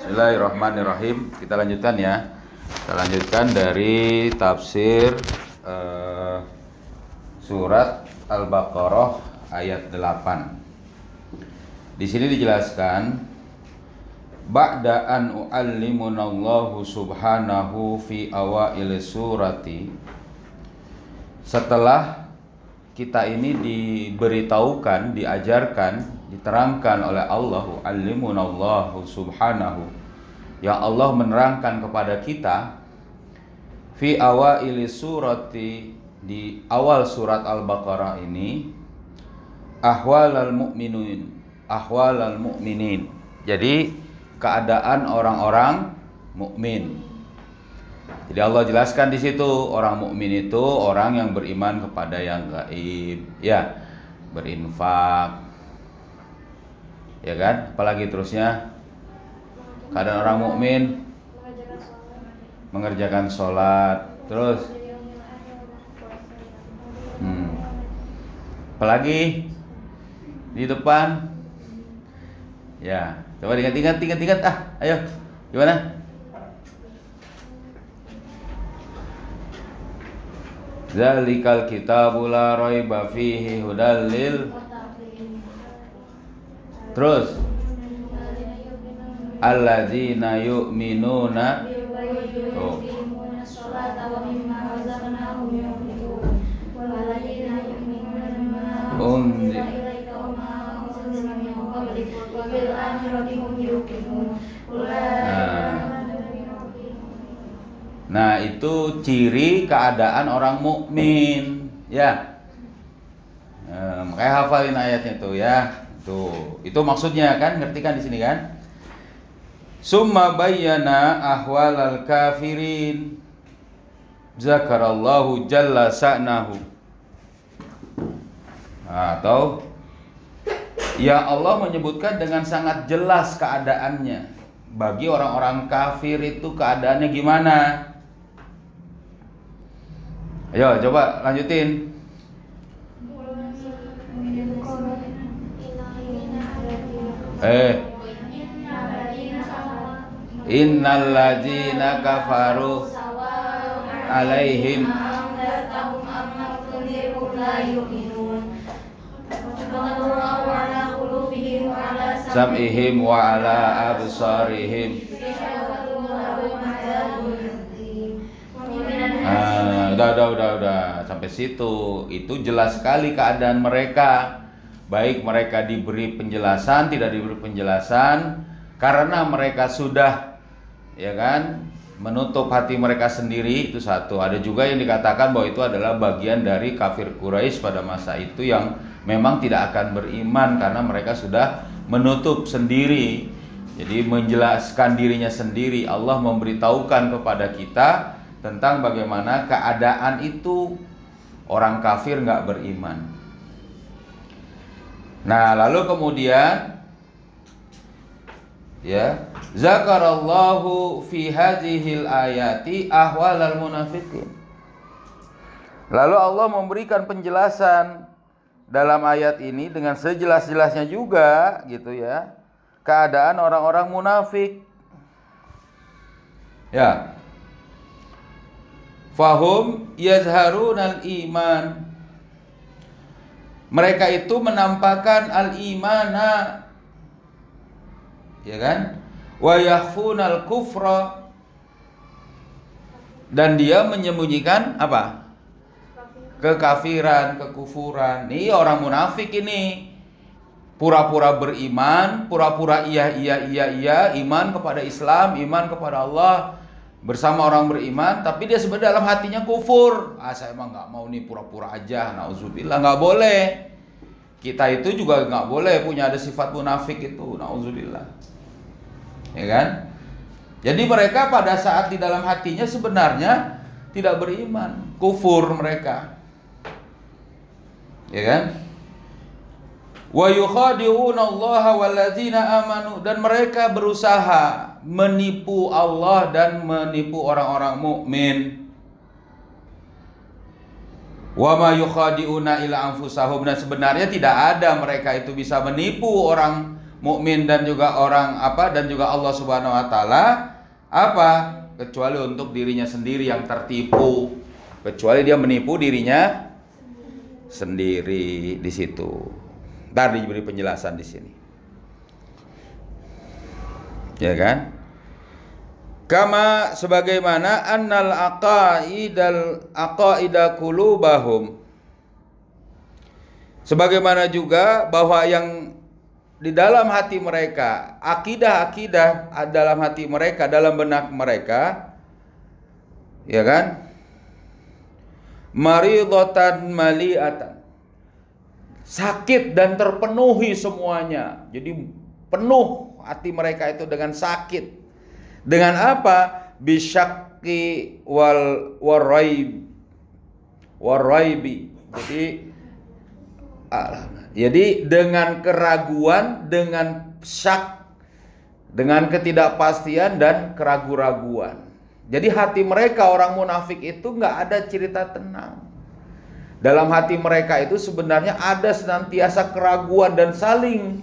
Bismillahirrahmanirrahim. Kita lanjutkan ya. Kita lanjutkan dari tafsir surat Al-Baqarah ayat 8. Di sini dijelaskan ba'da an u'allimunallahu subhanahu fi awail surati. Setelah kita ini diberitahukan, diajarkan, diterangkan oleh Allah, u'allimunallahu subhanahu, yang Allah menerangkan kepada kita fi awail surati, di awal surat Al-Baqarah ini, ahwalal mu'minin. Jadi keadaan orang-orang mukmin. Jadi Allah jelaskan di situ, orang mukmin itu orang yang beriman kepada yang gaib, ya, berinfak, ya kan? Apalagi terusnya, keadaan orang mukmin mengerjakan sholat, terus, apalagi di depan, ya, coba diingat, ayo, gimana? Zalikal kitabu la raiba fihi hudal lil. Terus alladzina yu'minuna Nah, itu ciri keadaan orang mukmin, ya. Makanya hafalin ayatnya itu, ya. Tuh, itu maksudnya kan, ngerti kan di sini kan? Summa bayyana ahwalal kafirin. Zakarallahu jalla sa'nahu. Atau ya, Allah menyebutkan dengan sangat jelas keadaannya. Bagi orang-orang kafir itu keadaannya gimana? Ayo coba lanjutin. Innal ladzina kafaru alaihim sam'ihim wa ala absarihim. Udah sampai situ. Itu jelas sekali keadaan mereka. Baik mereka diberi penjelasan, tidak diberi penjelasan, karena mereka sudah, ya kan, menutup hati mereka sendiri. Itu satu. Ada juga yang dikatakan bahwa itu adalah bagian dari kafir Quraisy pada masa itu yang memang tidak akan beriman karena mereka sudah menutup sendiri. Jadi menjelaskan dirinya sendiri. Allah memberitahukan kepada kita tentang bagaimana keadaan itu orang kafir nggak beriman. Nah, lalu kemudian, ya, zakarallahu fi hadhil ayati ahwalal munafiqin. Lalu Allah memberikan penjelasan dalam ayat ini dengan sejelas-jelasnya juga, gitu ya, keadaan orang-orang munafik. Ya. Fahum yazharunal iman. Mereka itu menampakkan al-imana, ya kan? Wa yakhfunal kufra. Dan dia menyembunyikan apa? Kekafiran, kekufuran. Ini orang munafik ini. Pura-pura beriman, pura-pura iya, iman kepada Islam, iman kepada Allah, bersama orang beriman, tapi dia sebenarnya dalam hatinya kufur. Saya emang nggak mau nih, pura-pura aja. Nauzubillah, nggak boleh. Kita itu juga nggak boleh punya ada sifat munafik itu. Nauzubillah, ya kan? Jadi mereka pada saat di dalam hatinya sebenarnya tidak beriman, kufur mereka, ya kan? Wa yukhadi'una Allaha walladzina amanu, dan mereka berusaha menipu Allah dan menipu orang-orang mukmin. Wa ma yukhadi'una ila anfusahum, dan sebenarnya tidak ada mereka itu bisa menipu mukmin dan juga orang dan juga Allah Subhanahu wa taala kecuali untuk dirinya sendiri yang tertipu, kecuali dia menipu dirinya sendiri di situ. Ntar diberi penjelasan di sini. Ya kan? Kama sebagaimana annal aqaida qulubahum. Sebagaimana juga bahwa yang di dalam hati mereka, akidah-akidah dalam hati mereka, dalam benak mereka, ya kan? Maridatan maliatan. Sakit dan terpenuhi semuanya. Jadi penuh hati mereka itu dengan sakit. Dengan apa? Bisyakki waraibi. Jadi dengan keraguan, dengan syak, dengan ketidakpastian dan keraguan-raguan. Jadi hati mereka orang munafik itu nggak ada cerita tenang. Dalam hati mereka itu sebenarnya ada senantiasa keraguan dan saling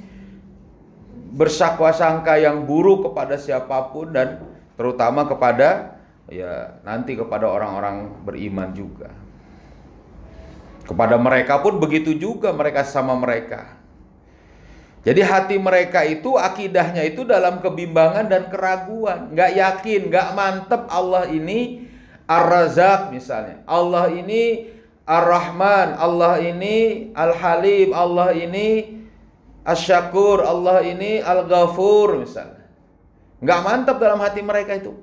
bersangka-sangka yang buruk kepada siapapun dan terutama kepada nanti kepada orang-orang beriman juga. Kepada mereka pun begitu juga, mereka sama mereka. Jadi hati mereka itu akidahnya itu dalam kebimbangan dan keraguan, nggak yakin, nggak mantep Allah ini Ar-Razzaq misalnya, Allah ini Ar-Rahman, Allah ini Al-Halim, Allah ini Asy-Syakur, Allah ini Al-Ghafur misalnya. Nggak mantap dalam hati mereka itu.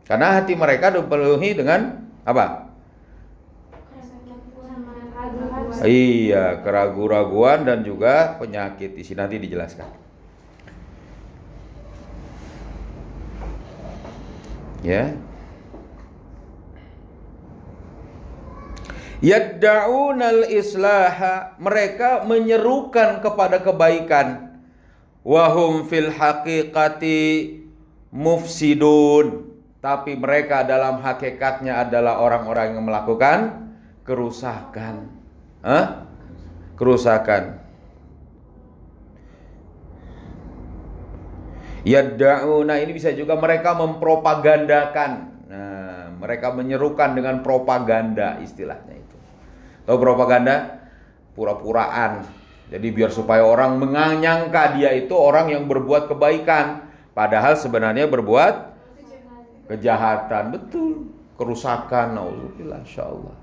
Karena hati mereka dipenuhi dengan apa? Iya, keraguan-raguan dan juga penyakit. Di sini nanti dijelaskan. Ya. Yadda'unal islaha, mereka menyerukan kepada kebaikan. Wahum fil haqiqati mufsidun, tapi mereka dalam hakikatnya adalah orang-orang yang melakukan kerusakan. Kerusakan. Yadda'una ini bisa juga mereka mempropagandakan. Nah, mereka menyerukan dengan propaganda istilahnya itu. Tahu propaganda? Pura-puraan. Jadi biar supaya orang menyangka dia itu orang yang berbuat kebaikan, padahal sebenarnya berbuat kejahatan. Betul, kerusakan. Nauzubillah, insyaallah.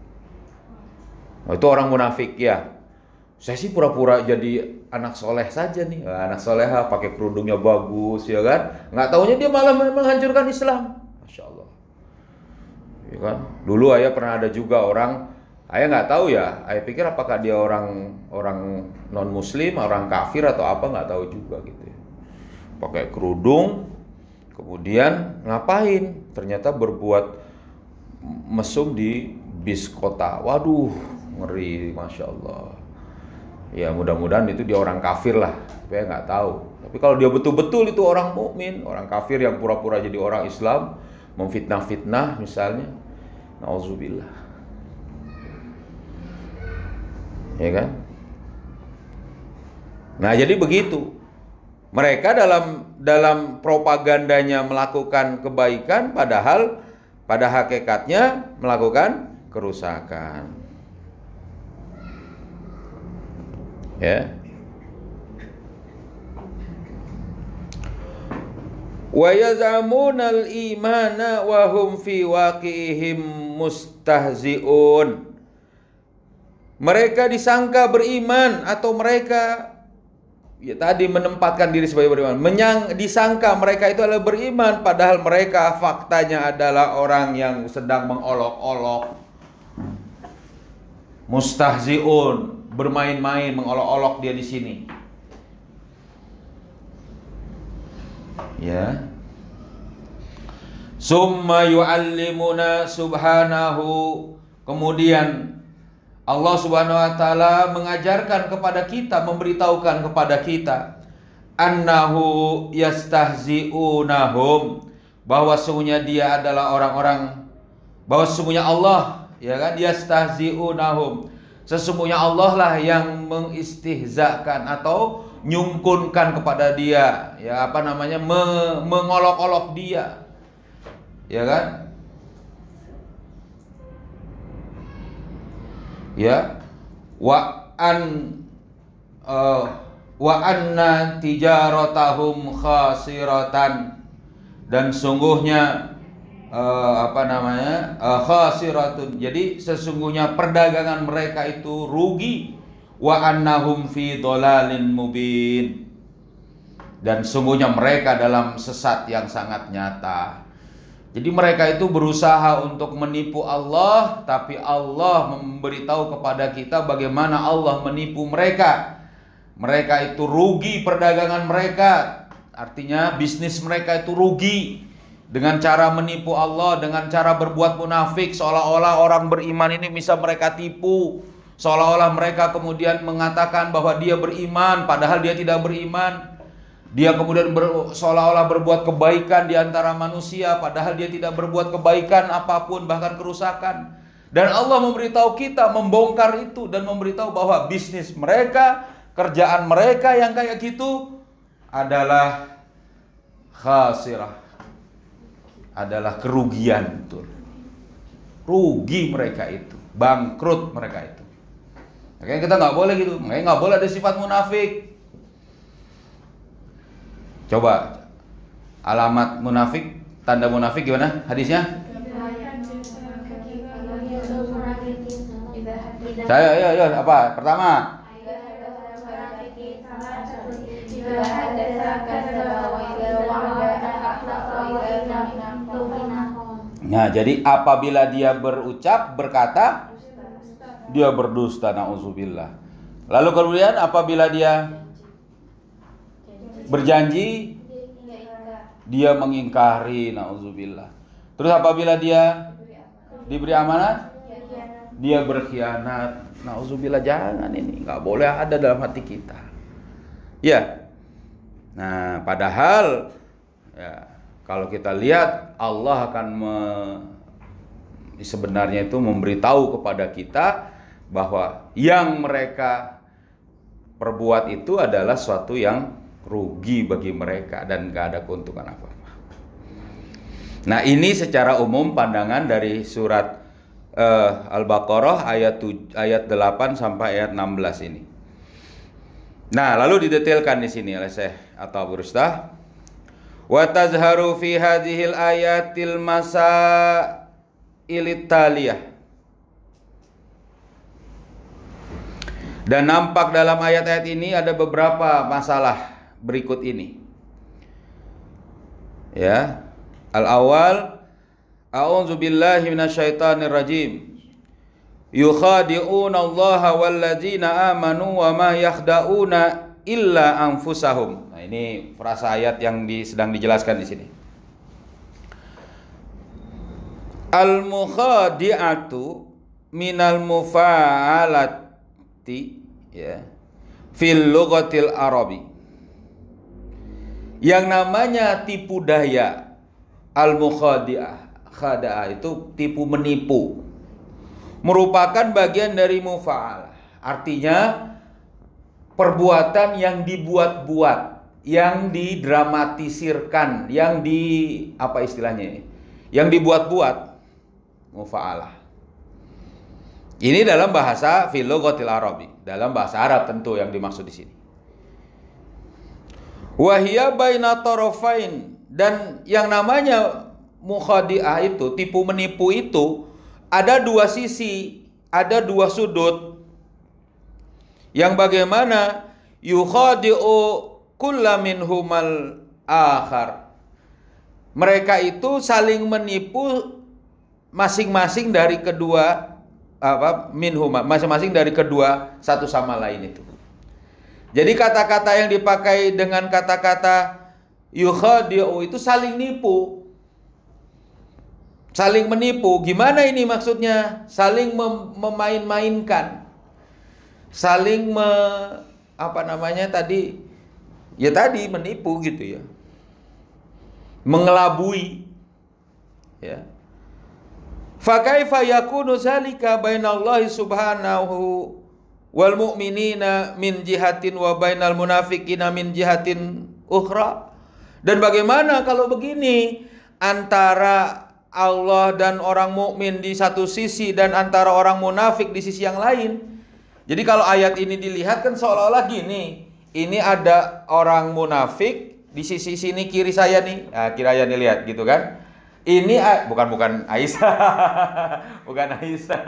Oh, itu orang munafik ya. Saya sih pura-pura jadi anak soleh saja nih. Anak soleha pakai kerudungnya bagus ya kan. Nggak taunya dia malah menghancurkan Islam. Masya Allah. Ya kan? Dulu ayah pernah ada juga orang, ayah nggak tahu ya. Ayah pikir apakah dia orang non muslim, orang kafir atau apa, nggak tahu juga gitu ya. Pakai kerudung, kemudian ngapain? Ternyata berbuat mesum di bis kota. Waduh, ngeri, masya Allah. Ya mudah-mudahan itu dia orang kafir lah, saya nggak tahu. Tapi kalau dia betul-betul itu orang mukmin, orang kafir yang pura-pura jadi orang Islam, memfitnah-fitnah misalnya, nauzubillah, ya kan? Nah jadi begitu, mereka dalam propagandanya melakukan kebaikan, padahal pada hakikatnya melakukan kerusakan. Ya. Wa yaz'amunal imana wa hum fi waqi'ihim mustahzi'un. Mereka disangka beriman atau mereka ya tadi menempatkan diri sebagai beriman. Disangka mereka itu adalah beriman padahal mereka faktanya adalah orang yang sedang mengolok-olok. Mustahzi'un, bermain-main, mengolok-olok dia di sini. Ya. Summa yu'allimuna subhanahu, kemudian Allah Subhanahu wa taala mengajarkan kepada kita, memberitahukan kepada kita annahu yastahzi'unahum, bahwa sesungguhnya dia adalah orang-orang, bahwa sesungguhnya Allah, ya kan, yastahzi'unahum, sesungguhnya Allah lah yang mengistihzakan atau menyungkunkan kepada dia, ya apa namanya, mengolok-olok dia, ya kan? Ya, wa anna tijaratahum khasiratan, dan sungguhnya khasiratun, jadi sesungguhnya perdagangan mereka itu rugi. Wa annahum fi dhalalin mubin, dan sungguhnya mereka dalam sesat yang sangat nyata. Jadi mereka itu berusaha untuk menipu Allah, tapi Allah memberitahu kepada kita bagaimana Allah menipu mereka. Mereka itu rugi perdagangan mereka, artinya bisnis mereka itu rugi dengan cara menipu Allah, dengan cara berbuat munafik, seolah-olah orang beriman ini bisa mereka tipu. Seolah-olah mereka kemudian mengatakan bahwa dia beriman, padahal dia tidak beriman. Dia kemudian seolah-olah berbuat kebaikan di antara manusia, padahal dia tidak berbuat kebaikan apapun, bahkan kerusakan. Dan Allah memberitahu kita, membongkar itu, dan memberitahu bahwa bisnis mereka, kerjaan mereka yang kayak gitu adalah khasirah, adalah kerugian, betul. Rugi mereka itu, bangkrut mereka itu. Makanya kita nggak boleh gitu, makanya nggak boleh ada sifat munafik. Coba alamat munafik, tanda munafik gimana hadisnya? Saya, apa? Pertama. Nah, jadi apabila dia berucap, berkata, dia berdusta, na'udzubillah. Lalu kemudian apabila dia berjanji, dia mengingkari, na'udzubillah. Terus apabila dia diberi amanat, dia berkhianat, na'udzubillah. Jangan, ini nggak boleh ada dalam hati kita. Ya. Nah, padahal ya, kalau kita lihat Allah akan sebenarnya itu memberitahu kepada kita bahwa yang mereka perbuat itu adalah suatu yang rugi bagi mereka dan gak ada keuntungan apa-apa. Nah, ini secara umum pandangan dari surat Al-Baqarah ayat 8 sampai ayat 16 ini. Nah, lalu didetailkan di sini oleh Syekh Atta-Abu Rustah. Wa tazharu fi hadhil ayatil masailit taliyah. Dan nampak dalam ayat-ayat ini ada beberapa masalah berikut ini. Ya. Al-awwal, a'udzu billahi minasyaitonir rajim. Yukhadi'una Allaha walladzina amanu wa ma yakhda'una illa anfusahum. Nah, ini frasa ayat yang sedang dijelaskan di sini. Al-mukhadi'atu minal mufa'alati, ya, fil lughatil arabi. Yang namanya tipu daya, al-mukhadi'ah, khada'a itu tipu menipu, merupakan bagian dari mufa'alah. Artinya perbuatan yang dibuat-buat, yang didramatisirkan, yang apa istilahnya ini? Yang dibuat-buat, mufa'alah. Ini dalam bahasa fil lughatil arabi, dalam bahasa Arab tentu yang dimaksud di sini. Wa hiya baina tarafain, dan yang namanya mukhadi'ah itu, tipu menipu itu ada dua sisi, ada dua sudut. Yang bagaimana yukhadi'u kulla minhumal akhar. Mereka itu saling menipu masing-masing dari kedua masing-masing dari kedua satu sama lain itu. Jadi kata-kata yang dipakai dengan kata-kata yukhadi'u itu saling nipu. Saling menipu. Gimana ini maksudnya? Saling memain-mainkan. Saling menipu gitu ya. Mengelabui. Ya. Fa kaifa yakunu zalika bainallahi subhanahu wal mu'minina min jihatin wa bainal munafiqina min jihatin ukhra. Dan bagaimana kalau begini, antara Allah dan orang mukmin di satu sisi dan antara orang munafik di sisi yang lain. Jadi kalau ayat ini dilihat kan seolah-olah gini, ini ada orang munafik di sisi sini kiri saya nih. Nah, kiri saya nih, lihat gitu kan. Ini bukan Aisyah. Bukan Aisyah.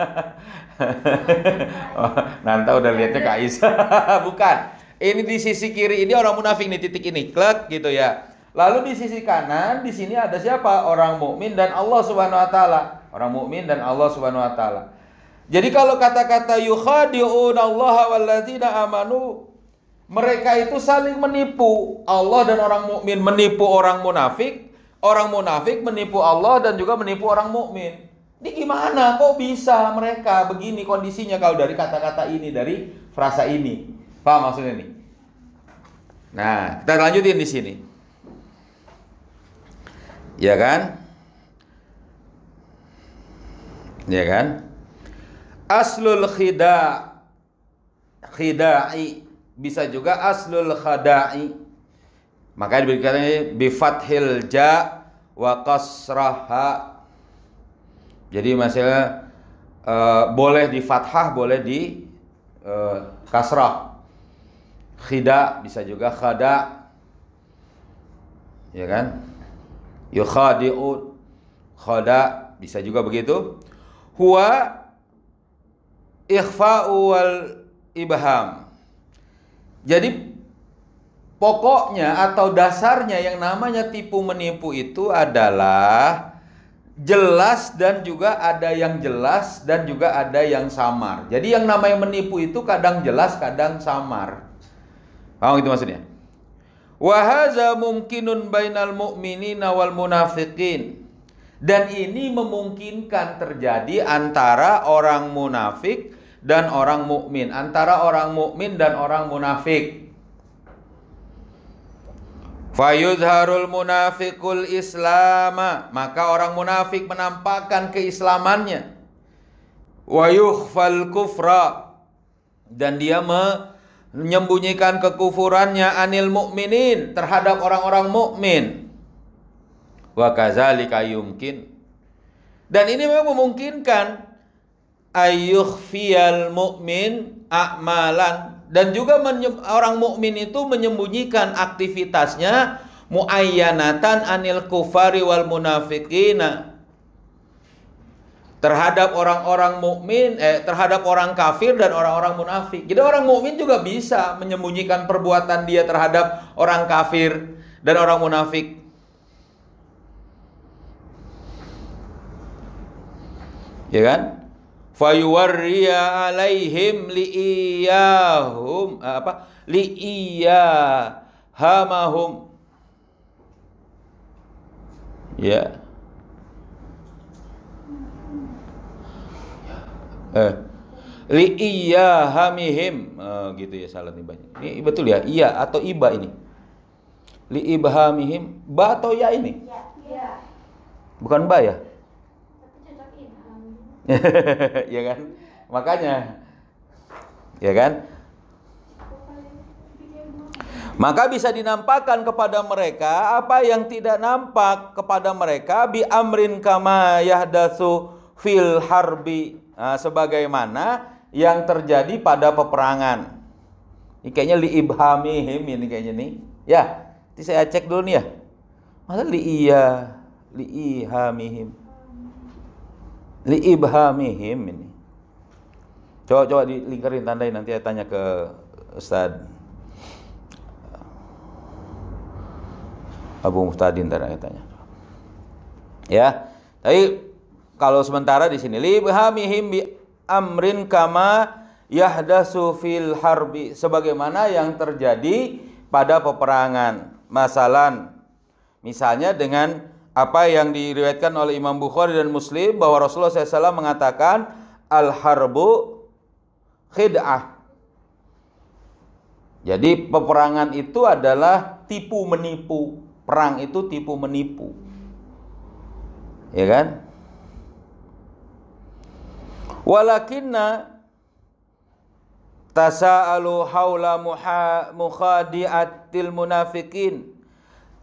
Oh, Nanta udah lihatnya ke Aisyah. Bukan. Ini di sisi kiri ini orang munafik nih, titik ini, klek gitu ya. Lalu di sisi kanan di sini ada siapa? Orang mukmin dan Allah Subhanahu wa taala. Orang mukmin dan Allah Subhanahu wa taala. Jadi kalau kata-kata yukhadi'unallaha walladzina amanu, mereka itu saling menipu. Allah dan orang mukmin menipu orang munafik menipu Allah dan juga menipu orang mukmin. Ini gimana? Kok bisa mereka begini kondisinya kalau dari kata-kata ini, dari frasa ini? Paham maksudnya nih? Nah, kita lanjutin di sini. Ya kan? Ya kan? Aslul khida'i, bisa juga aslul khada'i. Maka diberikan bi fathil ja wa kasraha. Jadi masalah boleh di fathah, boleh di kasrah. Khida bisa juga khada. Ya kan? Yukhadi'un, khada bisa juga begitu. Huwa ikhfa'u wal ibham. Jadi pokoknya atau dasarnya yang namanya tipu menipu itu adalah jelas dan juga ada yang jelas dan juga ada yang samar. Jadi yang namanya menipu itu kadang jelas, kadang samar. Paham itu maksudnya? Wa hadza mumkinun bainal mu'minina wal munafiqin. Dan ini memungkinkan terjadi antara orang munafik dan orang mukmin, antara orang mukmin dan orang munafik. Fayuzharul munafiqul islama, maka orang munafik menampakkan keislamannya. Wa yukhfal kufra, dan dia menyembunyikan kekufurannya anil mukminin, terhadap orang-orang mukmin. Wa kadzalika yumkin, dan ini memang memungkinkan ayyukhfiyal mu'min a'malan, dan juga orang mukmin itu menyembunyikan aktivitasnya muayyanatan anil kufari wal munafiqina, terhadap orang-orang mukmin, terhadap orang kafir dan orang-orang munafik. Jadi orang mukmin juga bisa menyembunyikan perbuatan dia terhadap orang kafir dan orang munafik. Ya kan? Fayuwarriya alaihim li'iyahum li'iyahamahum. Ya. Li'iyahamihim, gitu ya, salah nih banyak. Ini betul ya, iya atau iba ini? Li'ibhamihim, ba atau ya ini? Ya. Bukan ba ya? Ya kan? Makanya, ya kan? Maka bisa dinampakkan kepada mereka apa yang tidak nampak kepada mereka, bi amrin kama yahdatsu fil harbi, sebagaimana yang terjadi pada peperangan. Ini kayaknya li ibhamihim ini kayaknya nih. Ya, nanti saya cek dulu nih ya. Masa li ihamihim. Li ibhamihim ini. Coba dilingkarin, tandain, nanti saya tanya ke Ustaz Abu Muftadin, ntar saya tanya. Ya, tapi kalau sementara di sini li ibhamihim bi amrin kama yahdasu fil harbi, sebagaimana yang terjadi pada peperangan. Misalnya dengan apa yang diriwayatkan oleh Imam Bukhari dan Muslim, bahwa Rasulullah SAW mengatakan al-harbu khid'ah. Jadi peperangan itu adalah tipu menipu. Perang itu tipu menipu. Ya kan? tasa'alu haula mukhadi'atil munafikin.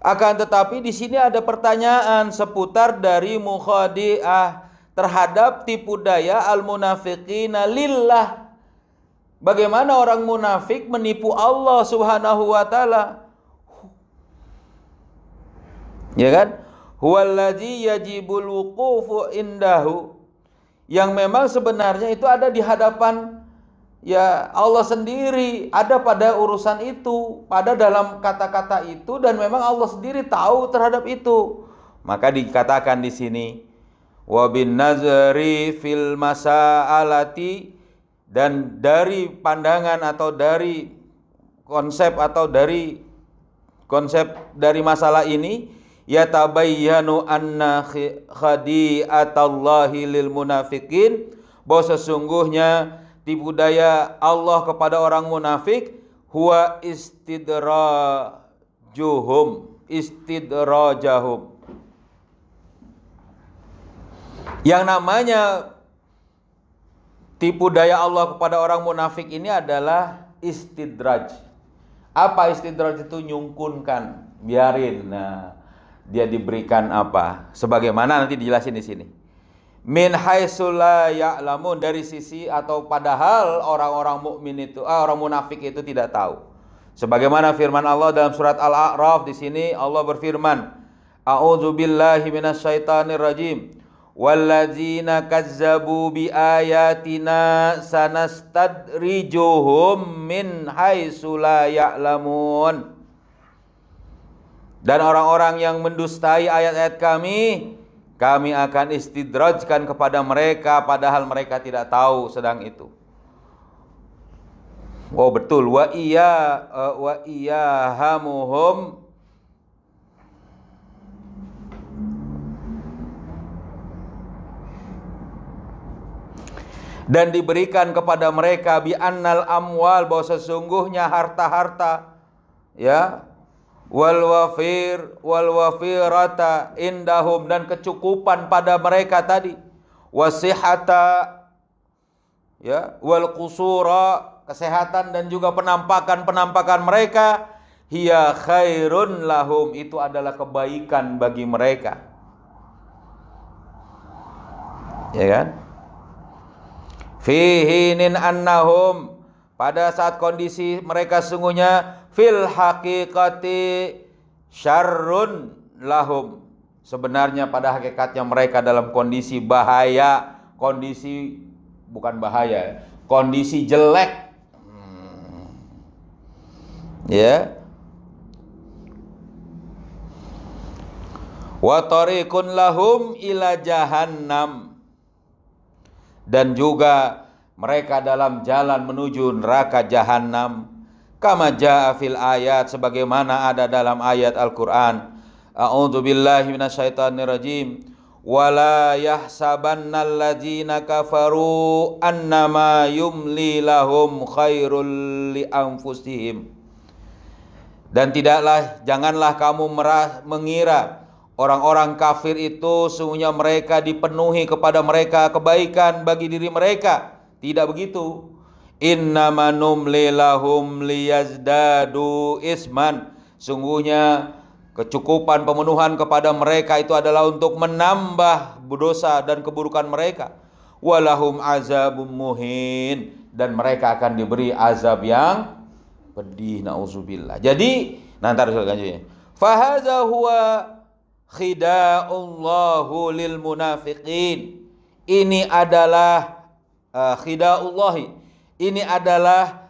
Akan tetapi di sini ada pertanyaan seputar dari mukhadi'ah terhadap tipu daya al-munafiqina lillah. Bagaimana orang munafik menipu Allah Subhanahu wa taala? Ya kan? Huwallazi yajibul wuqufu indahu. Yang memang sebenarnya itu ada di hadapan ya Allah sendiri, ada pada urusan itu, pada dalam kata-kata itu, dan memang Allah sendiri tahu terhadap itu. Maka dikatakan di sini wa bin nazari fil masa'alati, dan dari pandangan atau dari konsep dari masalah ini, yatabayyanu anna khadi'atallahi lil munafiqin, bahwa sesungguhnya tipu daya Allah kepada orang munafik huwa istidrajahum. Yang namanya tipu daya Allah kepada orang munafik ini adalah istidraj. Apa istidraj itu? Nyungkunkan, biarin. Nah, dia diberikan apa? Sebagaimana nanti dijelasin di sini. Min haitsu la ya'lamun, dari sisi atau padahal orang-orang mukmin itu, orang munafik itu tidak tahu. Sebagaimana firman Allah dalam surat Al-A'raf, di sini Allah berfirman, A'udzubillahi minasyaitonir rajim. Walladzina kazzabu biayatina sanastadrijuhum min haitsu la ya'lamun. Dan orang-orang yang mendustai ayat-ayat kami akan istidrajkan kepada mereka padahal mereka tidak tahu sedang itu. Oh betul, wa iyahamuhum, dan diberikan kepada mereka bi annal amwal, bahwa sesungguhnya harta-harta, ya, wal wafirata indahum, dan kecukupan pada mereka tadi, wasihata, ya, wal qusura, kesehatan dan juga penampakan mereka, hiya khairun lahum, itu adalah kebaikan bagi mereka. Ya kan? Fihinin annahum, pada saat kondisi mereka sungguhnya fil haqiqati syarrun lahum, sebenarnya pada hakikatnya mereka dalam kondisi bahaya, kondisi bukan bahaya, kondisi jelek. Ya. Wa tariqun lahum ila jahannam, dan juga mereka dalam jalan menuju neraka jahanam. Kama jaa fil ayat, sebagaimana ada dalam ayat Al-Qur'an. A'udzu billahi minasyaitonir rajim. Wala yahsabannal ladzina kafaru annama yumli lahum khairul li anfusihim. Dan janganlah kamu mengira orang-orang kafir itu sungguhnya mereka dipenuhi kepada mereka kebaikan bagi diri mereka. Tidak begitu. Innama numli lahum liyazdadu isman, sungguhnya kecukupan pemenuhan kepada mereka itu adalah untuk menambah dosa dan keburukan mereka. Walahum azabum muhin, dan mereka akan diberi azab yang pedih, nauzubillah. Jadi nanti harus lanjutnya. Fahaza huwa khida'ullahu lil munafiqin. Ini adalah khida'ullahi, ini adalah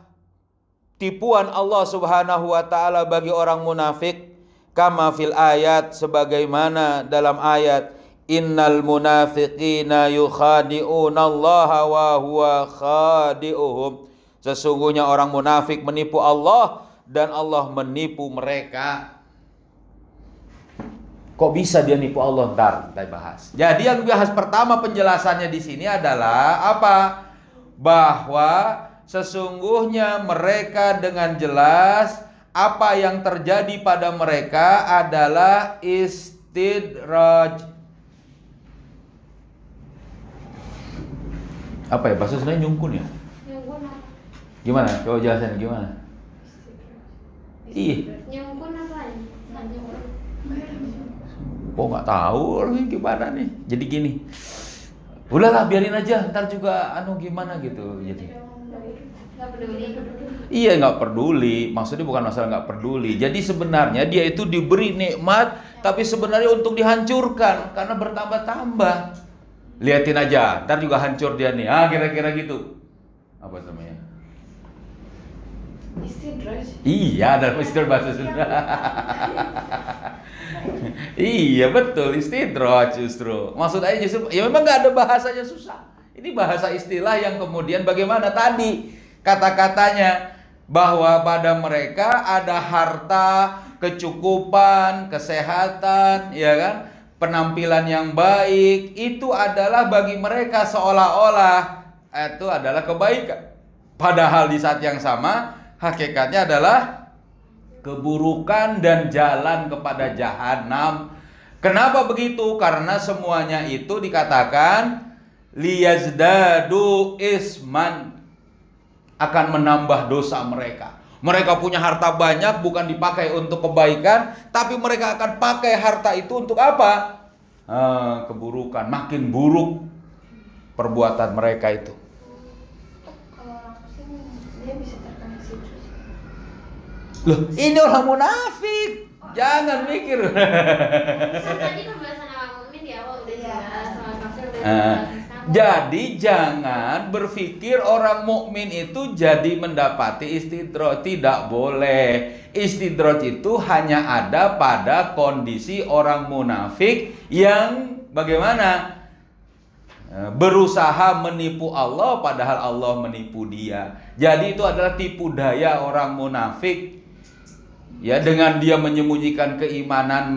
tipuan Allah Subhanahu wa taala bagi orang munafik. Kama fil ayat, sebagaimana dalam ayat, innal munafiqina yukhadi'una Allah wa huwa khadi'uhum, sesungguhnya orang munafik menipu Allah dan Allah menipu mereka. Kok bisa dia nipu Allah? Ntar kita bahas. Jadi yang bahas pertama penjelasannya di sini adalah apa? Bahwa sesungguhnya mereka dengan jelas apa yang terjadi pada mereka adalah istidraj. Apa ya bahasa Sunda, nyungkun ya? Gimana? Coba jelasin gimana? Ih, Nyumpun apa nih? kok nggak tahu gimana nih? Jadi gini, udahlah biarin aja, ntar juga gimana gitu. Jadi Nggak peduli. iya nggak peduli, maksudnya bukan masalah nggak peduli. Jadi sebenarnya dia itu diberi nikmat, tapi sebenarnya untuk dihancurkan karena bertambah-tambah. Liatin aja, ntar juga hancur dia nih. Kira-kira gitu. Apa namanya? Istidraj. Iya, dalam istilah bahasa Sunda. Iya betul, istidraj justru. Maksud aja justru, ya memang nggak ada bahasanya susah. Ini bahasa istilah yang kemudian bagaimana tadi kata-katanya bahwa pada mereka ada harta, kecukupan, kesehatan, ya kan, penampilan yang baik, itu adalah bagi mereka seolah-olah itu adalah kebaikan. Padahal di saat yang sama hakikatnya adalah keburukan dan jalan kepada jahanam. Kenapa begitu? Karena semuanya itu dikatakan liyazdadu isman, akan menambah dosa mereka. Mereka punya harta banyak bukan dipakai untuk kebaikan, tapi mereka akan pakai harta itu untuk apa? Keburukan, makin buruk perbuatan mereka itu. Kalau orang muslim dia bisa terkena sitrus. Loh, ini orang munafik. Jangan mikir. Kan tadi pembahasan orang mukmin di awal udah jelas, soal kafir udah jelas. Jadi jangan berpikir orang mukmin itu jadi mendapati istidraj. Tidak boleh. Istidraj itu hanya ada pada kondisi orang munafik yang bagaimana? Berusaha menipu Allah padahal Allah menipu dia. Jadi itu adalah tipu daya orang munafik. Ya, dengan dia menyembunyikan keimanan,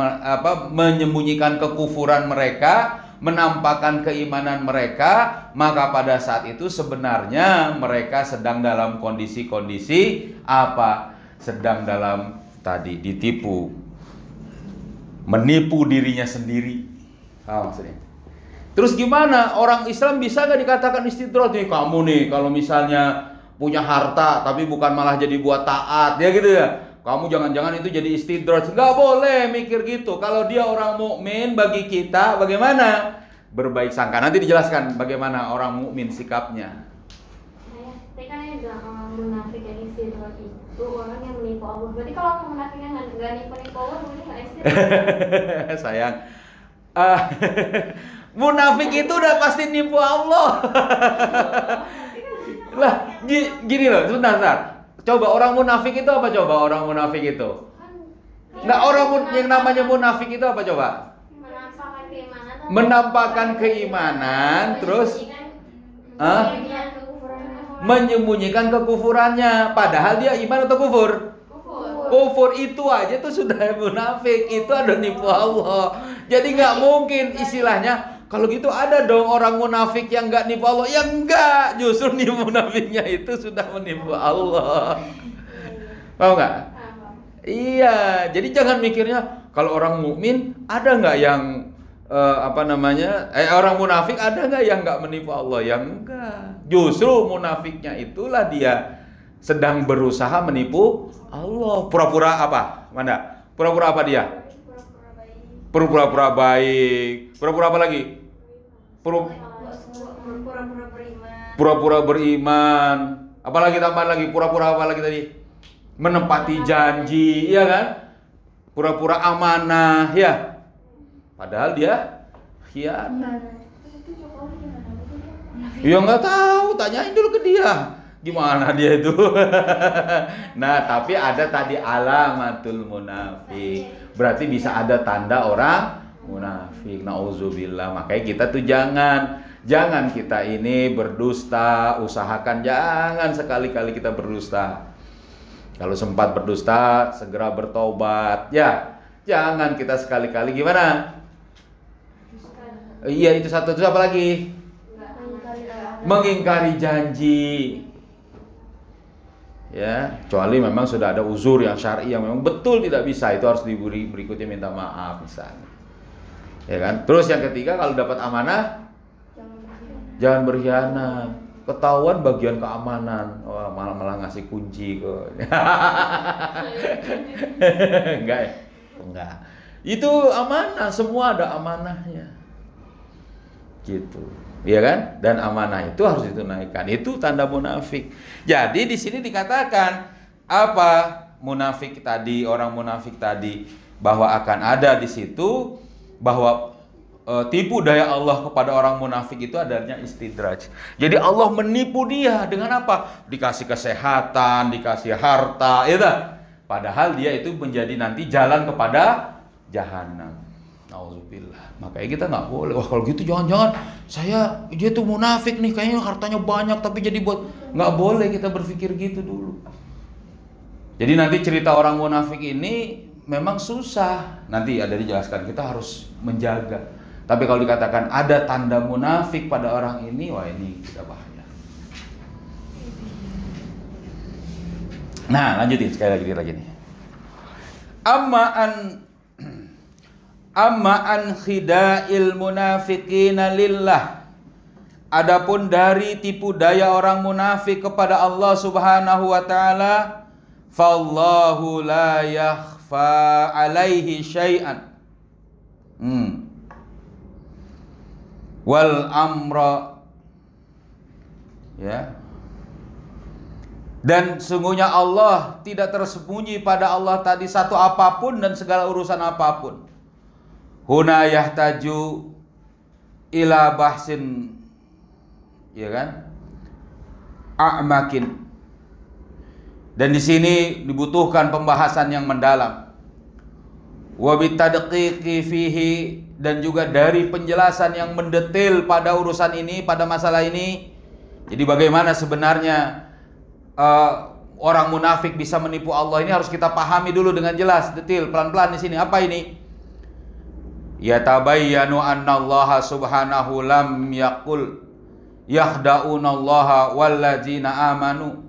menyembunyikan kekufuran mereka, menampakkan keimanan mereka, maka pada saat itu sebenarnya mereka sedang dalam kondisi-kondisi apa? Sedang dalam tadi ditipu, menipu dirinya sendiri. Maksudnya. Terus gimana? Orang Islam bisa nggak dikatakan istidraj? Nih kamu nih kalau misalnya punya harta tapi bukan malah jadi buat taat, ya gitu ya. Kamu jangan-jangan itu jadi istidraj. Nggak boleh mikir gitu. Kalau dia orang mukmin, bagi kita bagaimana? Berbaik sangka. Nanti dijelaskan bagaimana orang mukmin sikapnya. Tadi kan yang bilang orang munafik yang istidraj itu orang yang menipu Allah. Berarti kalau orang munafik yang nggak nipu Allah, berarti nggak istidraj. Sayang. Munafik itu udah pasti nipu Allah. Lah, gini loh, sebentar. Coba orang munafik itu apa coba? Orang munafik itu. Nah, yang namanya munafik itu apa coba? Menampakkan keimanan. Menampakkan keimanan, terus menyembunyikan kekufurannya. Padahal dia iman atau kufur? Kufur itu aja tuh sudah munafik. Itu ada nipu Allah. Jadi nggak mungkin istilahnya. Kalau gitu ada dong orang munafik yang nggak nipu Allah. Ya enggak, justru nih munafiknya itu sudah menipu Allah. Paham nggak? Iya, jadi jangan mikirnya kalau orang mukmin ada nggak yang orang munafik ada nggak yang nggak menipu Allah? Ya enggak. Justru munafiknya itulah dia sedang berusaha menipu Allah. Pura-pura apa? Mana? Pura-pura apa dia? Pura-pura baik. Pura-pura apa lagi? Pura-pura beriman. Pura-pura beriman. Apalagi tambahan lagi? Pura-pura apa lagi tadi? Menepati janji, iya kan? Pura-pura amanah, ya. Padahal dia khianat. Ya nggak tahu, tanyain dulu ke dia. Gimana dia itu? Nah, tapi ada tadi alamatul munafik. Berarti bisa ada tanda orang munafik. Nauzubillah. Makanya kita tuh jangan kita ini berdusta. Usahakan jangan sekali-kali kita berdusta. Kalau sempat berdusta, segera bertobat. Ya, jangan kita sekali-kali gimana? Iya, itu satu. Itu apa lagi? Mengingkari janji. Ya, kecuali memang sudah ada uzur yang syar'i yang memang betul tidak bisa, itu harus diberi berikutnya minta maaf misalnya. Ya kan? Terus yang ketiga, kalau dapat amanah jangan berkhianat. ketahuan bagian keamanan, wah, malah ngasih kunci ke. Enggak ya? Enggak. Itu amanah, semua ada amanahnya. Gitu. Iya kan? Dan amanah itu harus ditunaikan. Itu tanda munafik. Jadi di sini dikatakan apa? Munafik tadi, orang munafik tadi, bahwa akan ada di situ bahwa tipu daya Allah kepada orang munafik itu adanya istidraj. Jadi Allah menipu dia dengan apa? Dikasih kesehatan, dikasih harta, itu. Padahal dia itu menjadi nanti jalan kepada jahanam. Nauzubillah. Makanya kita nggak boleh. Wah kalau gitu jangan-jangan dia tuh munafik nih, kayaknya hartanya banyak tapi jadi buat, nggak boleh kita berpikir gitu dulu. Jadi nanti cerita orang munafik ini memang susah. Nanti ada dijelaskan, kita harus menjaga. Tapi kalau dikatakan ada tanda munafik pada orang ini, wah ini kita bahaya. Nah, lanjutin sekali lagi nih. Amma an khida'il munafiqina lillah. Adapun dari tipu daya orang munafik kepada Allah Subhanahu wa taala, fallahu la yakhfa alaihi syai'an. Wal amra, ya. Dan sungguhnya Allah tidak tersembunyi pada Allah tadi satu apapun dan segala urusan apapun. Huna yahtaju ila bahsin, ya kan? A'makin. Dan di sini dibutuhkan pembahasan yang mendalam. Wa bitadqiqi fihi, dan juga dari penjelasan yang mendetail pada urusan ini, pada masalah ini. Jadi bagaimana sebenarnya orang munafik bisa menipu Allah, ini harus kita pahami dulu dengan jelas, detail, pelan-pelan di sini. Apa ini? Yatabayyanu anna Allah subhanahu lam yaqul yakhda'unallaha walladzina amanu.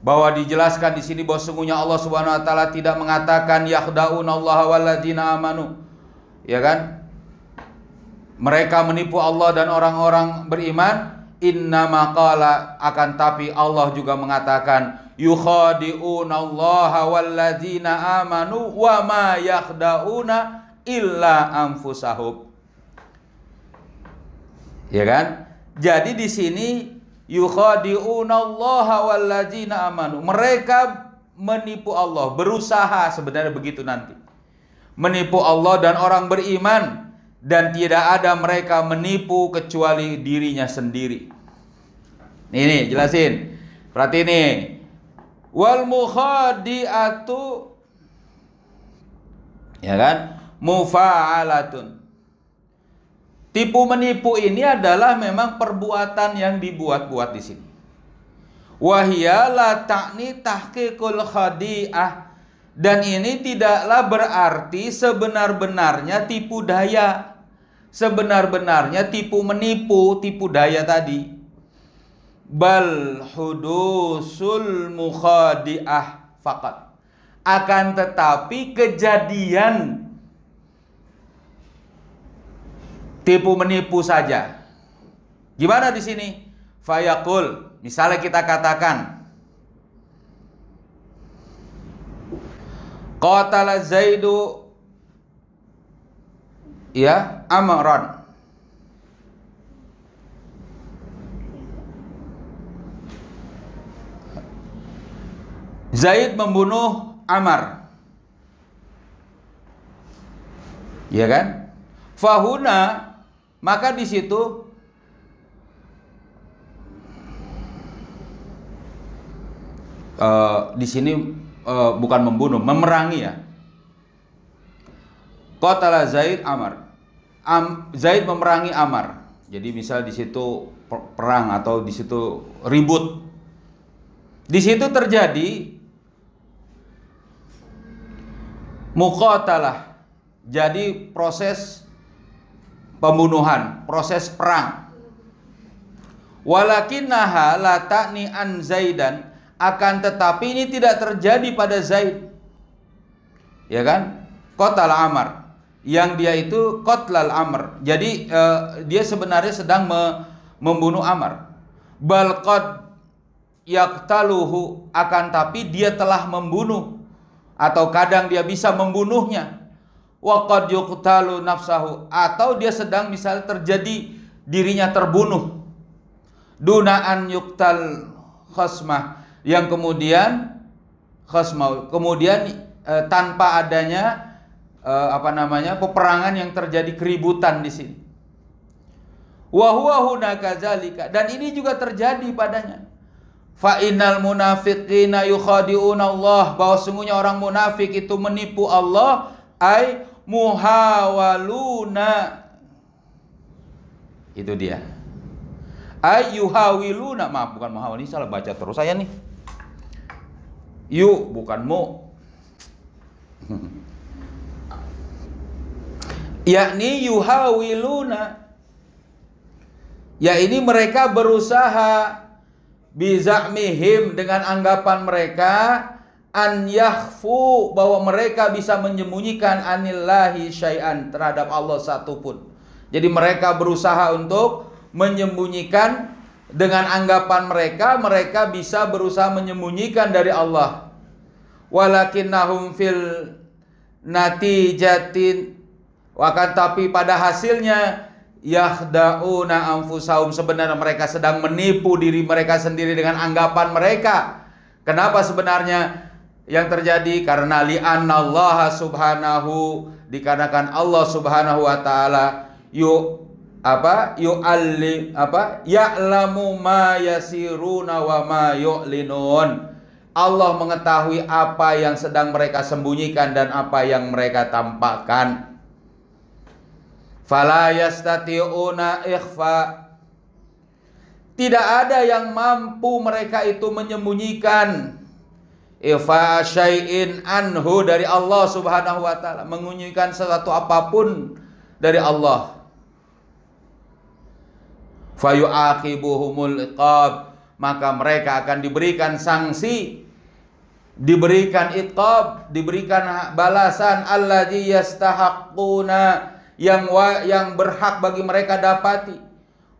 Bahwa dijelaskan di sini bahwa sungguhnya Allah Subhanahu wa taala tidak mengatakan yakhda'unallaha walladzina amanu. Ya kan? Mereka menipu Allah dan orang-orang beriman. Innama qala, akan tapi Allah juga mengatakan yukhadi'unallaha walladzina amanu wa ma yakhda'una illa anfusahum. Ya kan? Jadi di sini yukhadi'unallaha walladzina amanu. Mereka menipu Allah, berusaha sebenarnya begitu nanti. Menipu Allah dan orang beriman, dan tidak ada mereka menipu kecuali dirinya sendiri. Ini jelasin. Berarti ini wal mukhadi'atu, ya kan? Mufa'alatun. Tipu menipu ini adalah memang perbuatan yang dibuat-buat di sini. Wahia la ta'ni tahqiqul khadi'ah. Dan ini tidaklah berarti sebenar-benarnya tipu daya. Sebenar-benarnya tipu menipu, tipu daya tadi. Bal hudusul mukhadi'ah faqat. Akan tetapi kejadian tipu menipu saja. Gimana di sini? Fayaqul, misalnya kita katakan qatala Zaidu ya Amran. Zaid membunuh Amar. Ya kan? Fahuna, maka di situ di sini bukan membunuh, memerangi ya. Qatala Zaid Amar. Zaid memerangi Amar. Jadi misal di situ perang atau di situ ribut. Di situ terjadi muqatalah. Jadi proses pembunuhan, proses perang. Walakinnaha la ta'ni an Zaidan, akan tetapi ini tidak terjadi pada Zaid. Ya kan? Qatala Amar. Yang dia itu qatlal Amr. Jadi dia sebenarnya sedang membunuh Amar. Bal qad yaqtaluhu, akan tapi dia telah membunuh, atau kadang dia bisa membunuhnya. Wa qad yuqtalu nafsahu, atau dia sedang misalnya terjadi dirinya terbunuh. Duna an yuqtal khasmah, yang kemudian khasmah, kemudian tanpa adanya peperangan yang terjadi, keributan di sini. Wa huwa hunaka zalika, dan ini juga terjadi padanya. Fa innal munafiqina yukhadi'una Allah, bahwa sungguhnya orang munafik itu menipu Allah. Ay muhawaluna, itu dia. Ay yuhawiluna, maaf bukan muhawal, ini salah baca terus saya nih. Yu bukan mu. Yakni yuhawiluna, ya ini mereka berusaha bizamihim, dengan anggapan mereka, an yakhfu, bahwa mereka bisa menyembunyikan anillahi syai'an, terhadap Allah satupun. Jadi mereka berusaha untuk menyembunyikan, dengan anggapan mereka bisa berusaha menyembunyikan dari Allah. Walakinnahum fil natijatin, akan tapi pada hasilnya yakhda'una anfusahum, sebenarnya mereka sedang menipu diri mereka sendiri dengan anggapan mereka. Kenapa sebenarnya yang terjadi? Karena li'annallaha subhanahu, dikarenakan Allah subhanahu wa ta'ala ya'lamu ma yasiruna wa ma yu'linun. Allah mengetahui apa yang sedang mereka sembunyikan dan apa yang mereka tampakkan. Fala yastati'una ikhfa, tidak ada yang mampu mereka itu menyembunyikan ikhfa syai'in anhu, dari Allah subhanahu wa ta'ala, menyembunyikan sesuatu apapun dari Allah. Fayu'aqibuhumul iqab, maka mereka akan diberikan sanksi, diberikan iqab, diberikan balasan alladzi yastahaqquna, yang berhak bagi mereka dapati.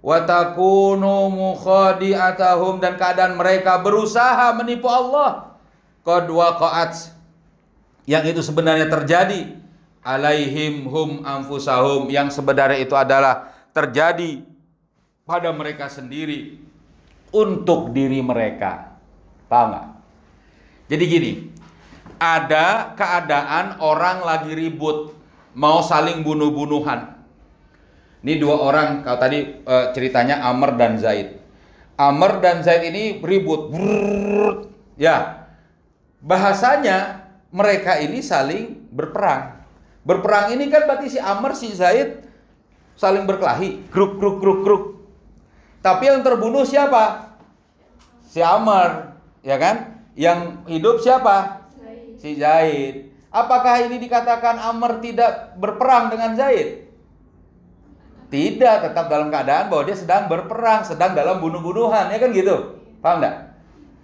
Wa takunu mukhadi'atahum, dan keadaan mereka berusaha menipu Allah. Qad waqa'at, yang itu sebenarnya terjadi. Alaihim hum anfusahum, yang sebenarnya itu adalah terjadi pada mereka sendiri, untuk diri mereka. Paham nggak? Jadi gini, ada keadaan orang lagi ribut, mau saling bunuh-bunuhan. Ini dua orang, kalau tadi ceritanya Amr dan Zaid. Amr dan Zaid ini ribut. Ya, bahasanya mereka ini saling berperang. Berperang ini kan berarti si Amr, si Zaid saling berkelahi. Kruk. Tapi yang terbunuh siapa? Si Amr, ya kan? Yang hidup siapa? Si Zaid. Apakah ini dikatakan Amr tidak berperang dengan Zaid? Tidak, tetap dalam keadaan bahwa dia sedang berperang, sedang dalam bunuh-bunuhan, ya kan gitu? Paham enggak?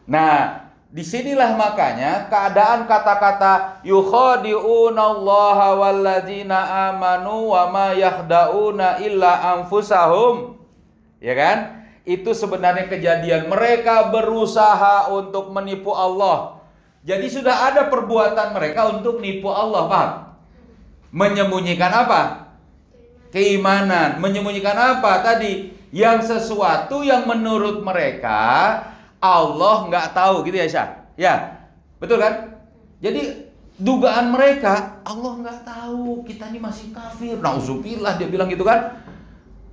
Nah, disinilah makanya keadaan kata-kata yukhadi'unallaha walladzina amanu wa ma yakhda'una illa anfusahum, ya kan? Itu sebenarnya kejadian mereka berusaha untuk menipu Allah. Jadi sudah ada perbuatan mereka untuk nipu Allah, paham? Menyembunyikan apa? Keimanan. Menyembunyikan apa tadi? Yang sesuatu yang menurut mereka Allah nggak tahu, gitu ya Syah? Ya, betul kan? Jadi dugaan mereka, Allah nggak tahu, kita ini masih kafir. Nauzubillah, dia bilang gitu kan?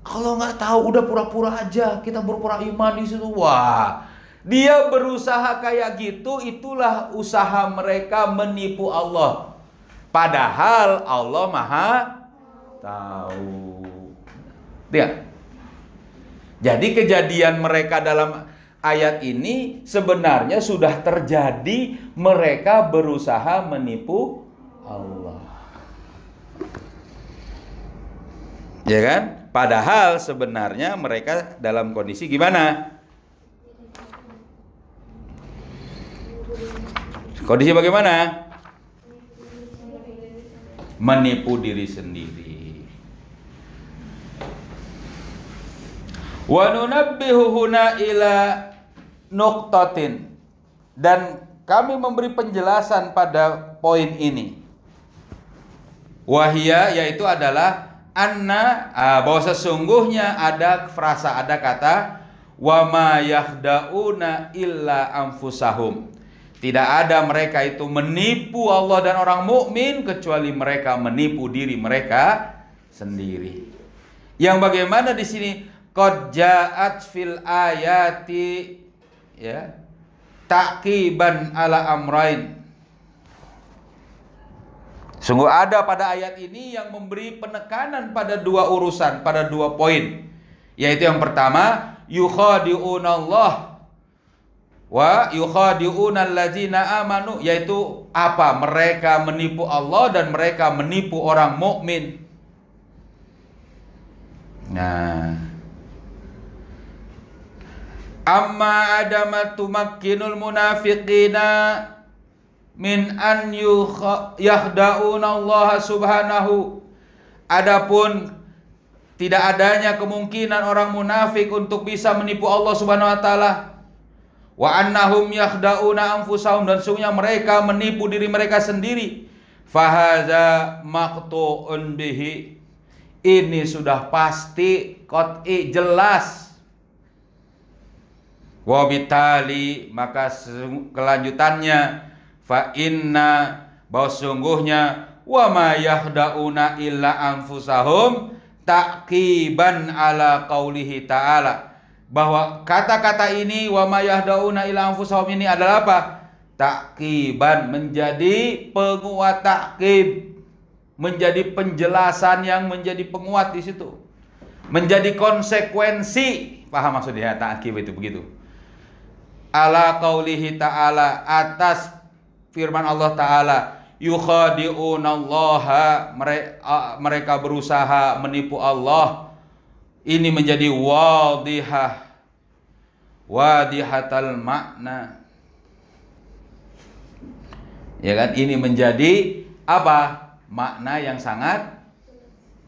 Allah nggak tahu, udah pura-pura aja, kita berpura iman di situ. Wah, dia berusaha kayak gitu, itulah usaha mereka menipu Allah. Padahal Allah Maha tahu. Lihat. Jadi kejadian mereka dalam ayat ini sebenarnya sudah terjadi, mereka berusaha menipu Allah. Ya kan? Padahal sebenarnya mereka dalam kondisi gimana? Kondisi bagaimana? Menipu diri sendiri. Wa nunabbihu huna ila nuqtatin, dan kami memberi penjelasan pada poin ini. Wahia, yaitu adalah anna, bahwa sesungguhnya ada frasa, ada kata wa ma yakhda'una illa anfusahum. Tidak ada mereka itu menipu Allah dan orang mukmin kecuali mereka menipu diri mereka sendiri. Yang bagaimana di sini qad ja'at fil ayati, ya, taqiban ala amrain. Sungguh ada pada ayat ini yang memberi penekanan pada dua urusan, pada dua poin. Yaitu yang pertama, yukhadi'una Allah wa yukhadi'una allazina amanu, yaitu apa? Mereka menipu Allah dan mereka menipu orang mukmin. Nah, amma adamatu makkinul munafiqina min an yakhda'una Allah subhanahu. Adapun tidak adanya kemungkinan orang munafik untuk bisa menipu Allah subhanahu wa ta'ala. Wa annahum yakhda'una anfusahum, dan sungguhnya mereka menipu diri mereka sendiri. Fahaza maqtu'un bihi, ini sudah pasti qat'i, jelas. Wa bitali, maka kelanjutannya fa inna, bahwa sungguhnya wa ma yakhda'una illa anfusahum taqiban ala qaulihi ta'ala, bahwa kata-kata ini wa ma yakhda'una illa anfusahum ini adalah apa? Taqiban, menjadi penguat taqib, menjadi penjelasan yang menjadi penguat di situ, menjadi konsekuensi. Paham maksudnya taqib itu begitu? Ala qaulihi ta'ala, atas firman Allah Ta'ala, yukhadi'unallaha, mereka berusaha menipu Allah. Ini menjadi wadihatal makna, ya kan? Ini menjadi apa? Makna yang sangat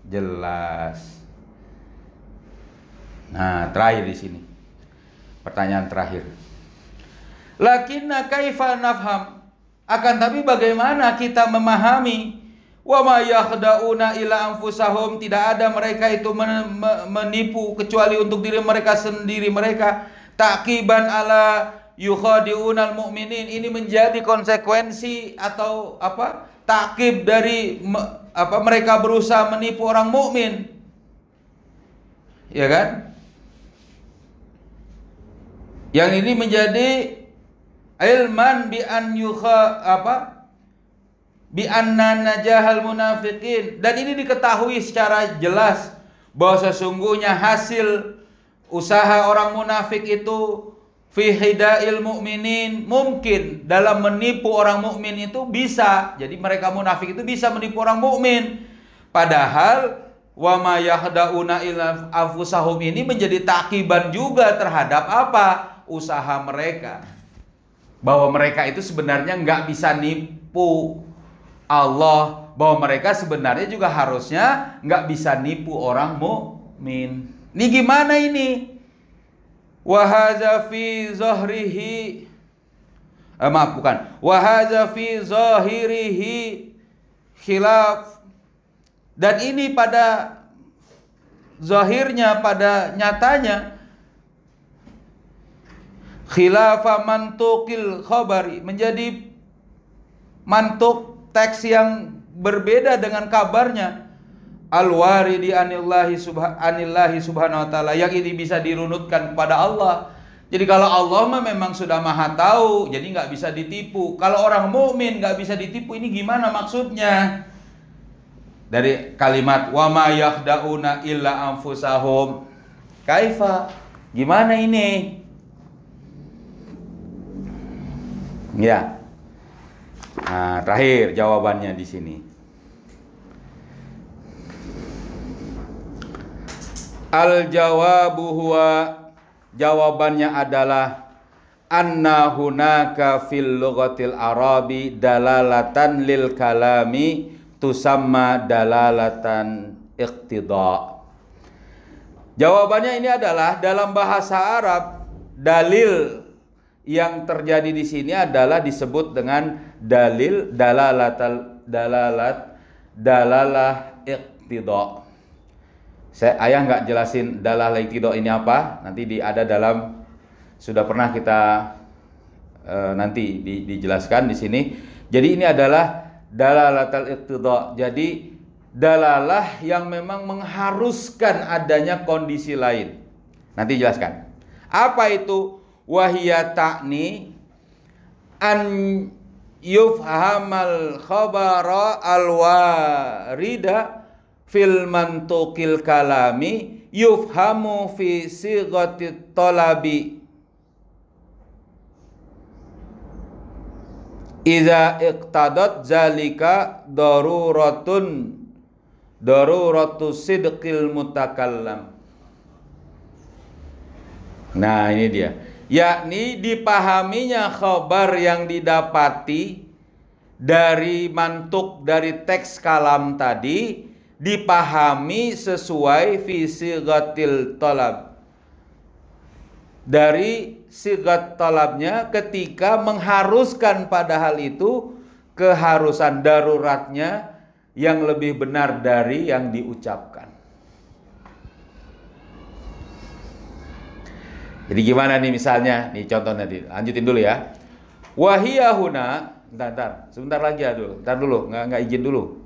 jelas. Nah, terakhir di sini, pertanyaan terakhir. Lakinna kaifa nafham, akan tapi bagaimana kita memahami wa ma yakhda'una ila anfusahum, tidak ada mereka itu menipu kecuali untuk diri mereka sendiri. Mereka taqiban ala yukhadi'unal mu'minin, ini menjadi konsekuensi atau apa? Taqib dari apa? Mereka berusaha menipu orang mukmin. Ya kan? Yang ini menjadi ilman bi an bi anna najahal munafiqin, dan ini diketahui secara jelas bahwa sesungguhnya hasil usaha orang munafik itu fi hidail mu'minin, mungkin dalam menipu orang mukmin itu bisa. Jadi mereka munafik itu bisa menipu orang mukmin. Padahal wa ma yahda'una illa anfusahum ini menjadi takiban juga terhadap apa? Usaha mereka. Bahwa mereka itu sebenarnya nggak bisa nipu Allah, bahwa mereka sebenarnya juga harusnya nggak bisa nipu orang mukmin. Ini gimana ini? Wahaza fi zahrihi, maaf bukan, wahaza fi zahirihi khilaf, dan ini pada zahirnya, pada nyatanya khilafa mantuqil khabari, menjadi mantuk teks yang berbeda dengan kabarnya. Al-waridi anillahi subhanahu wa ta'ala, yang ini bisa dirunutkan kepada Allah. Jadi kalau Allah memang sudah maha tahu, jadi nggak bisa ditipu. Kalau orang mukmin nggak bisa ditipu, ini gimana maksudnya? Dari kalimat wa ma yakhda'una illa anfusahum, kaifa, gimana ini? Ya. Nah, terakhir jawabannya di sini. Al-jawabu huwa, jawabannya adalah anna hunaka fil lughatil arabi dalalatan lil kalami tusamma dalalatan iqtida. Jawabannya ini adalah dalam bahasa Arab, dalil yang terjadi di sini adalah disebut dengan dalil dalalah iqtida. Ayah nggak jelasin dalalah iqtida ini apa, nanti ada dalam, sudah pernah kita nanti dijelaskan di sini. Jadi ini adalah dalalatul iqtida. Jadi dalalah yang memang mengharuskan adanya kondisi lain. Nanti jelaskan. Apa itu? Wahia ta'ni an yufhamal khabara alwarida fil mantuqil kalami yufhamu fi sighatit talabi iza iqtadat zalika daruratu sidqil mutakallam. Nah, ini dia. Yakni dipahaminya khabar yang didapati dari mantuk, dari teks kalam tadi, dipahami sesuai fi sighatil talab. Dari sigat talabnya ketika mengharuskan pada hal itu keharusan daruratnya yang lebih benar dari yang diucapkan. Jadi gimana nih misalnya? Nih contohnya, lanjutin dulu ya. Wahiyahuna, sebentar lagi ya dulu. Ntar dulu, nggak izin dulu.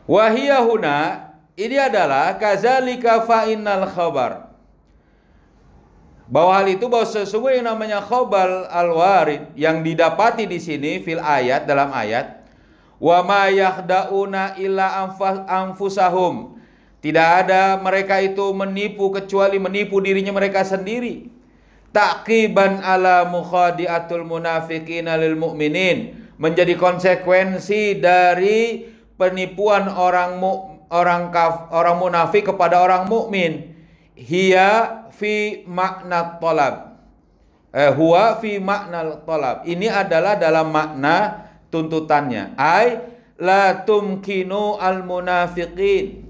Wahiyahuna, ini adalah kazalika fa'innal khabar. Bahwa hal itu, bahwa sesungguhnya yang namanya khabar al-warid yang didapati di sini fil ayat, dalam ayat, wa ma yakhda'una illa anfusahum. Tidak ada mereka itu menipu kecuali menipu dirinya mereka sendiri. Taqiban ala mukhadi'atul munafiqina lil mu'minin, menjadi konsekuensi dari penipuan orang munafik kepada orang mukmin. Hiya fi makna talab. Huwa fi makna talab. Ini adalah dalam makna tuntutannya. Ai la tumkinu al munafiqin.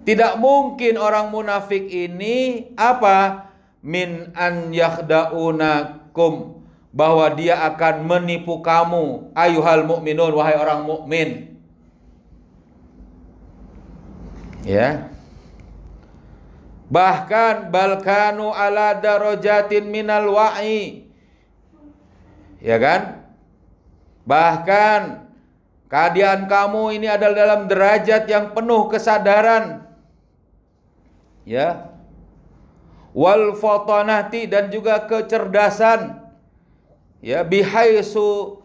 Tidak mungkin orang munafik ini apa? Min an yakhda'unakum, bahwa dia akan menipu kamu, ayuhal mu'minun, wahai orang mukmin. Ya. Bahkan balkanu ala darajatin minal wa'i. Ya kan? Bahkan keadaan kamu ini adalah dalam derajat yang penuh kesadaran. Ya, wal fatanati, dan juga kecerdasan. Ya, bihaisu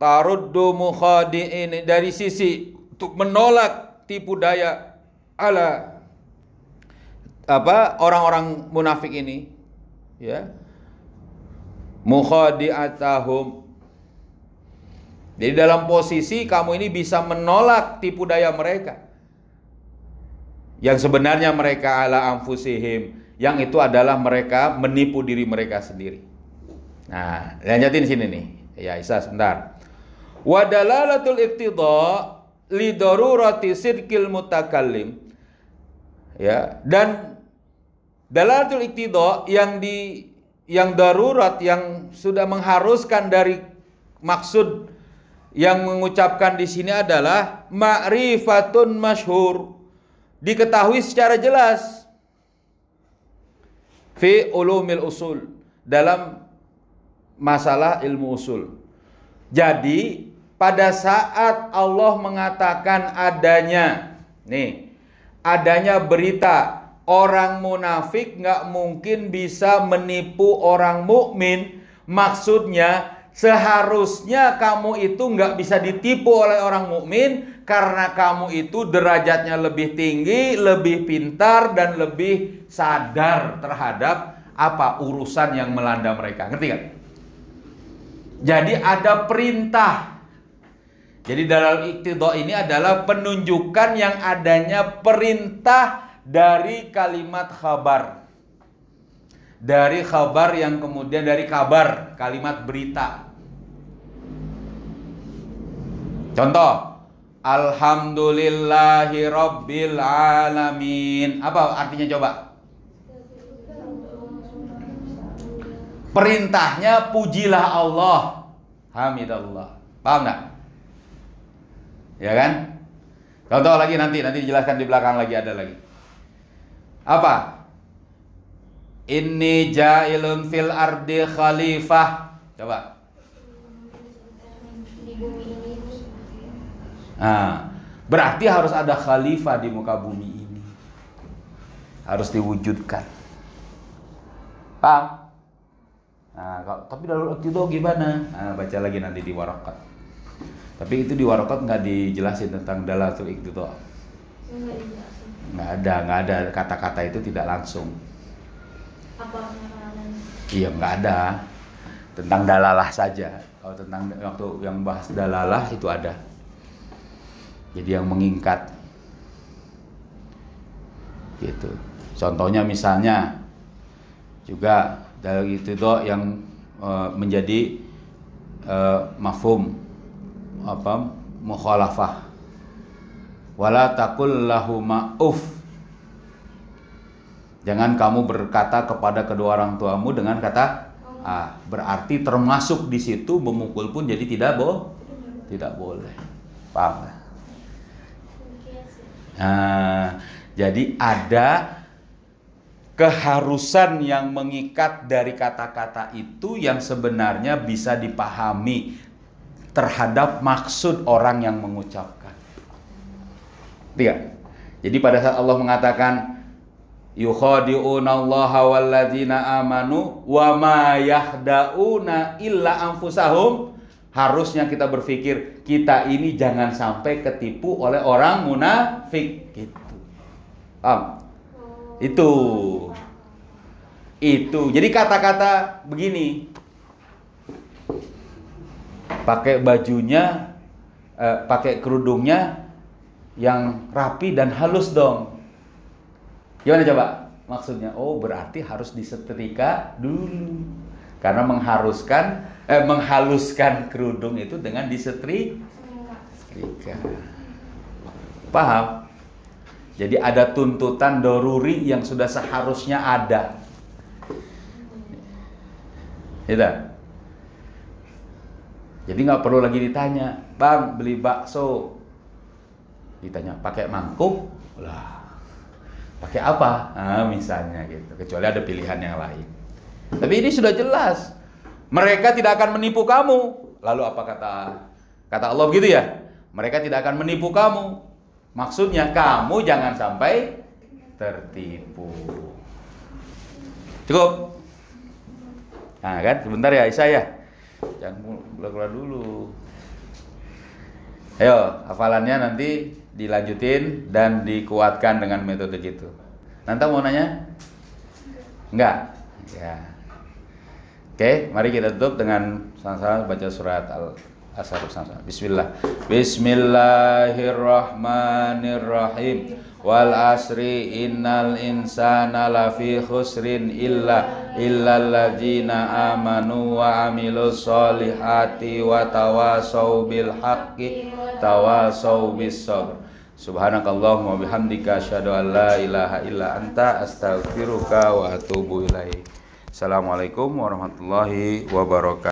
taruddu mukhadi'in, dari sisi untuk menolak tipu daya ala orang-orang munafik ini. Ya, mukhadi'atahum. Jadi dalam posisi kamu ini bisa menolak tipu daya mereka. Yang sebenarnya mereka ala anfusihim, yang itu adalah mereka menipu diri mereka sendiri. Nah, lanjutin sini nih. Ya, Isa sebentar. Wa dalalatul iqtida li darurati sidqil mutakallim. Ya, dan dalalatul iqtida yang darurat, yang sudah mengharuskan dari maksud yang mengucapkan di sini adalah ma'rifatun masyhur, diketahui secara jelas, fi ulumil usul, dalam masalah ilmu usul. Jadi pada saat Allah mengatakan adanya berita orang munafik nggak mungkin bisa menipu orang mukmin, maksudnya seharusnya kamu itu nggak bisa ditipu oleh orang mukmin, karena kamu itu derajatnya lebih tinggi, lebih pintar, dan lebih sadar terhadap urusan yang melanda mereka. Ngerti kan? Jadi ada perintah. Jadi dalam iqtida ini adalah penunjukan yang adanya perintah dari kalimat khabar. Dari khabar yang kemudian dari kabar, kalimat berita. Contoh, Alhamdulillahi Rabbil Alamin. Apa artinya coba? Perintahnya pujilah Allah, hamidallah. Paham nggak? Ya kan? Contoh lagi nanti dijelaskan di belakang lagi, ada lagi. Apa? Inni ja'ilun fil ardi khalifah. Coba. Di bumi ini. Nah, berarti harus ada khalifah di muka bumi ini. Harus diwujudkan. Paham? Nah, tapi dalam itu gimana? Nah, baca lagi nanti di Waraqat. Tapi itu di Waraqat nggak dijelasin tentang dalatul iqtida. Nggak ada kata-kata itu tidak langsung. Apa namanya? Iya, nggak ada. Tentang dalalah saja. Kalau tentang waktu yang bahas dalalah itu ada. Jadi yang mengingkat. Gitu. Contohnya misalnya juga dari itu yang menjadi mafhum apa mukhalafah. Wala taqul lahuma uff. Jangan kamu berkata kepada kedua orang tuamu dengan kata berarti termasuk di situ memukul pun jadi tidak boleh. Paham? Nah, jadi ada keharusan yang mengikat dari kata-kata itu yang sebenarnya bisa dipahami terhadap maksud orang yang mengucapkan. Tiga. Jadi pada saat Allah mengatakan yukhadi'unallaha walladzina amanu wa ma yahda'una illa anfusahum, harusnya kita berpikir kita ini jangan sampai ketipu oleh orang munafik gitu. Paham? Itu. Jadi kata-kata begini. Pakai bajunya, pakai kerudungnya yang rapi dan halus dong. Gimana coba? Maksudnya, oh berarti harus disetrika dulu. Karena menghaluskan kerudung itu dengan disetrika. Paham? Jadi ada tuntutan doruri yang sudah seharusnya ada. Gitu. Jadi nggak perlu lagi ditanya, Bang beli bakso. Ditanya pakai mangkuk, lah. Pakai apa? Nah, misalnya gitu. Kecuali ada pilihan yang lain. Tapi ini sudah jelas. Mereka tidak akan menipu kamu. Lalu apa kata Allah begitu ya? Mereka tidak akan menipu kamu. Maksudnya kamu jangan sampai tertipu. Cukup? Nah kan, sebentar ya Aisyah ya. Jangan keluar dulu. Ayo, hafalannya nanti dilanjutin dan dikuatkan dengan metode gitu. Nanti mau nanya? Enggak? Ya. Oke, mari kita tutup dengan sama-sama baca surat Al-Asr sama-sama. Bismillah. Bismillahirrahmanirrahim. Wal asri innal insana lafi khusrin illal ladzina amanu wa amilus solihati wa tawasau bil haqqi tawasau bis sabr. Subhanakallahumma wa bihamdika asyhadu an la ilaha illa anta astaghfiruka wa atubu ilaik. Assalamualaikum warahmatullahi wabarakatuh.